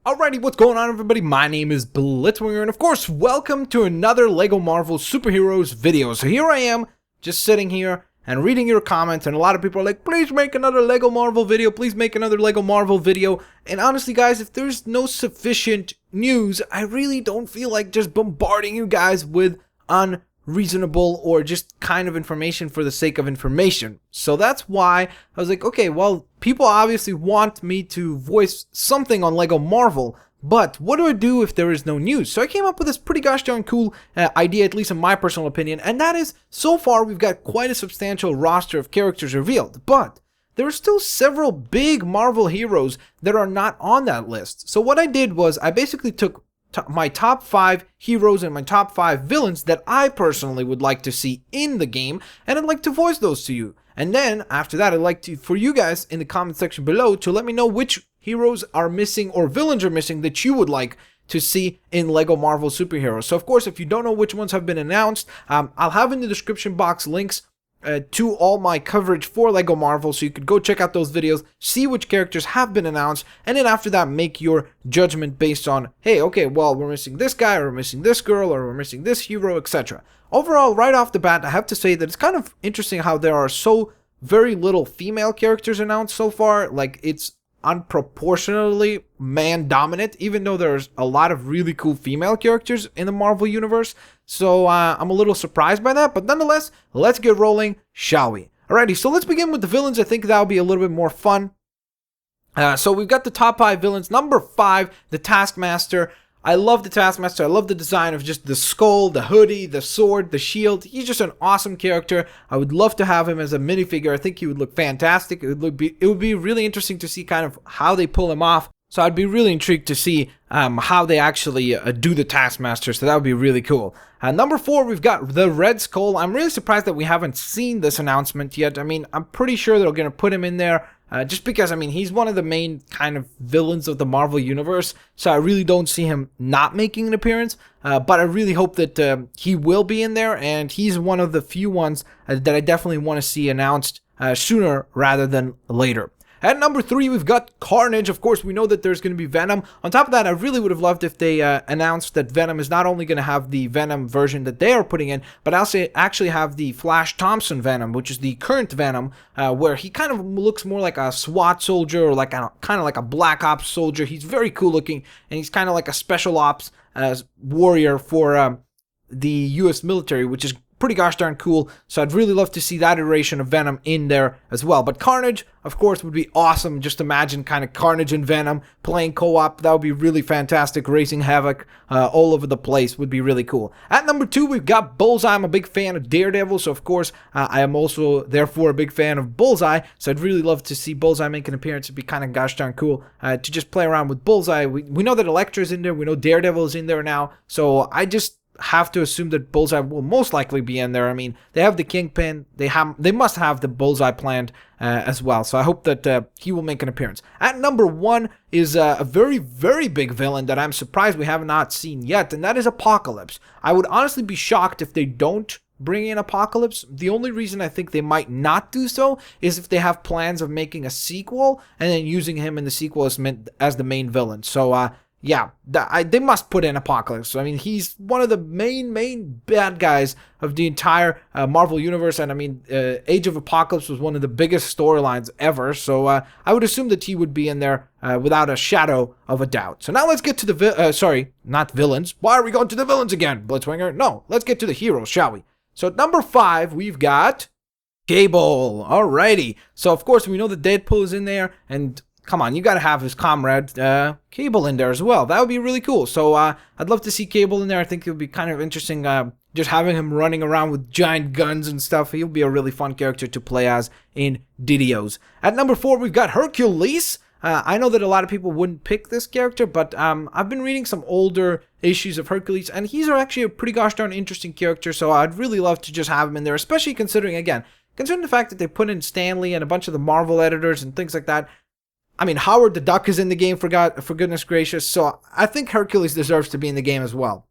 Alrighty, what's going on, everybody? My name is Blitzwinger, and of course, welcome to another LEGO Marvel Superheroes video. So here I am, just sitting here and reading your comments, and a lot of people are like, please make another LEGO Marvel video, please make another LEGO Marvel video. And honestly, guys, if there's no sufficient news, I really don't feel like just bombarding you guys with unreasonable or just kind of information for the sake of information. So that's why I was like, okay, well, people obviously want me to voice something on LEGO Marvel, but what do I do if there is no news? So I came up with this pretty gosh darn cool idea, at least in my personal opinion, and that is, so far we've got quite a substantial roster of characters revealed, but there are still several big Marvel heroes that are not on that list. So what I did was I basically took my top 5 heroes and my top 5 villains that I personally would like to see in the game, and I'd like to voice those to you. And then after that, I'd like for you guys in the comment section below to let me know which heroes are missing or villains are missing that you would like to see in LEGO Marvel Superheroes. So of course, if you don't know which ones have been announced, I'll have in the description box links to all my coverage for LEGO Marvel, so you could go check out those videos, see which characters have been announced, and then after that make your judgment based on, hey, okay, well, we're missing this guy, or we're missing this girl, or we're missing this hero, etc. Overall, right off the bat, I have to say that it's kind of interesting how there are so very little female characters announced so far. Like, it's unproportionately man-dominant, even though there's a lot of really cool female characters in the Marvel Universe. So I'm a little surprised by that, but nonetheless, let's get rolling, shall we? Alrighty, so let's begin with the villains. I think that'll be a little bit more fun. So we've got the top 5 villains. Number 5, the Taskmaster. I love the Taskmaster. I love the design of just the skull, the hoodie, the sword, the shield. He's just an awesome character. I would love to have him as a minifigure. I think he would look fantastic. It would be really interesting to see kind of how they pull him off. So I'd be really intrigued to see how they actually do the Taskmaster. So that would be really cool. Number 4, we've got the Red Skull. I'm really surprised that we haven't seen this announcement yet. I mean, I'm pretty sure they're going to put him in there. Just because, I mean, he's one of the main kind of villains of the Marvel Universe, so I really don't see him not making an appearance, but I really hope that he will be in there, and he's one of the few ones that I definitely want to see announced sooner rather than later. At number 3, we've got Carnage. Of course, we know that there's going to be Venom. On top of that, I really would have loved if they announced that Venom is not only going to have the Venom version that they are putting in, but also actually have the Flash Thompson Venom, which is the current Venom, where he kind of looks more like a SWAT soldier or like kind of like a Black Ops soldier. He's very cool looking, and he's kind of like a special ops warrior for the U.S. military, which is pretty gosh darn cool. So I'd really love to see that iteration of Venom in there as well. But Carnage, of course, would be awesome. Just imagine kind of Carnage and Venom playing co-op. That would be really fantastic. Raising havoc all over the place would be really cool. At number 2, we've got Bullseye. I'm a big fan of Daredevil, so of course I am also therefore a big fan of Bullseye. So I'd really love to see Bullseye make an appearance. It'd be kind of gosh darn cool to just play around with Bullseye. We know that Elektra's in there. We know Daredevil is in there now. So I just have to assume that Bullseye will most likely be in there. I mean, they have the Kingpin. They must have the Bullseye planned as well. So I hope that he will make an appearance. At number 1 is a very, very big villain that I'm surprised we have not seen yet, and that is Apocalypse. I would honestly be shocked if they don't bring in Apocalypse. The only reason I think they might not do so is if they have plans of making a sequel and then using him in the sequel as the main villain. So yeah, they must put in Apocalypse. I mean, he's one of the main bad guys of the entire Marvel Universe. And I mean, Age of Apocalypse was one of the biggest storylines ever. So I would assume that he would be in there without a shadow of a doubt. So now let's get to the, sorry, not villains. Why are we going to the villains again, Blitzwinger? No, let's get to the heroes, shall we? So at number 5, we've got Cable. Alrighty. So of course, we know that Deadpool is in there, and come on, you gotta have his comrade Cable in there as well. That would be really cool. So I'd love to see Cable in there. I think it would be kind of interesting just having him running around with giant guns and stuff. He'll be a really fun character to play as in Didios. At number 4, we've got Hercules. I know that a lot of people wouldn't pick this character, but I've been reading some older issues of Hercules, and he's actually a pretty gosh darn interesting character, so I'd really love to just have him in there, especially considering the fact that they put in Stan Lee and a bunch of the Marvel editors and things like that. I mean, Howard the Duck is in the game, for goodness gracious, so I think Hercules deserves to be in the game as well.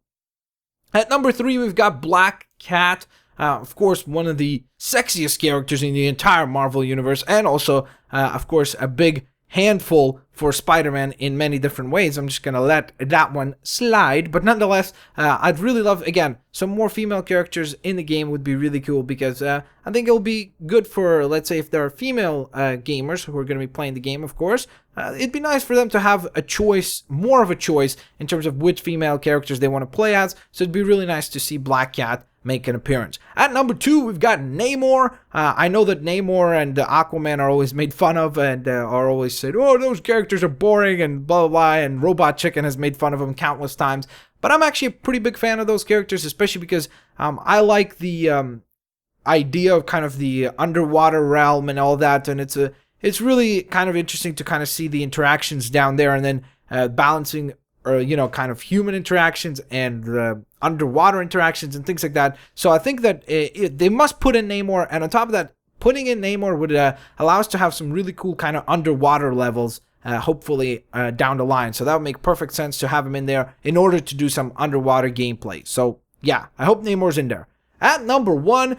At number 3, we've got Black Cat. Of course, one of the sexiest characters in the entire Marvel Universe, and also, of course, a big handful for Spider-Man in many different ways. I'm just gonna let that one slide, but nonetheless, I'd really love, again, some more female characters in the game would be really cool, because I think it'll be good for, let's say, if there are female gamers who are going to be playing the game, of course, it'd be nice for them to have a choice, more of a choice in terms of which female characters they want to play as, so it'd be really nice to see Black Cat make an appearance. At number 2, we've got Namor. I know that Namor and Aquaman are always made fun of and are always said, oh, those characters are boring and blah, blah, blah, and Robot Chicken has made fun of them countless times. But I'm actually a pretty big fan of those characters, especially because I like the idea of kind of the underwater realm and all that, and it's really kind of interesting to kind of see the interactions down there, and then balancing, or kind of human interactions and underwater interactions and things like that. So I think that they must put in Namor, and on top of that, putting in Namor would allow us to have some really cool kind of underwater levels, hopefully down the line. So that would make perfect sense to have him in there in order to do some underwater gameplay. So yeah, I hope Namor's in there. At number 1,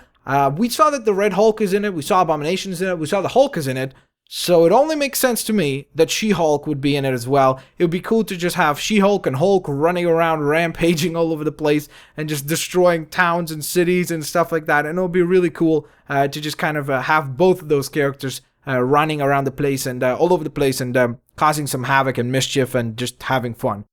we saw that the Red Hulk is in it, we saw Abomination's in it, we saw the Hulk is in it. So it only makes sense to me that She-Hulk would be in it as well. It would be cool to just have She-Hulk and Hulk running around, rampaging all over the place, and just destroying towns and cities and stuff like that. And it would be really cool to just kind of have both of those characters running around the place and all over the place and causing some havoc and mischief and just having fun.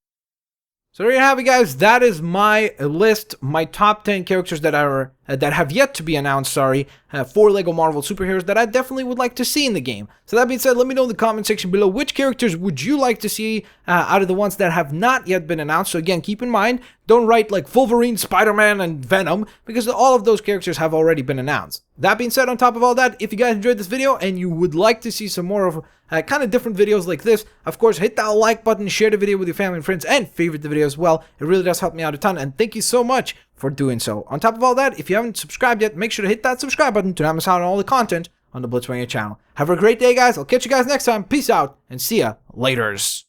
So there you have it, guys. That is my list, my top 10 characters that are that have yet to be announced, for LEGO Marvel superheroes that I definitely would like to see in the game. So that being said, let me know in the comment section below which characters would you like to see out of the ones that have not yet been announced. So again, keep in mind, don't write like Wolverine, Spider-Man, and Venom, because all of those characters have already been announced. That being said, on top of all that, if you guys enjoyed this video and you would like to see some more of kind of different videos like this, of course, hit that like button, share the video with your family and friends, and favorite the video as well. It really does help me out a ton, and thank you so much for doing so. On top of all that, if you haven't subscribed yet, make sure to hit that subscribe button to not miss out on all the content on the Blitzwinger channel. Have a great day, guys. I'll catch you guys next time. Peace out, and see ya laters.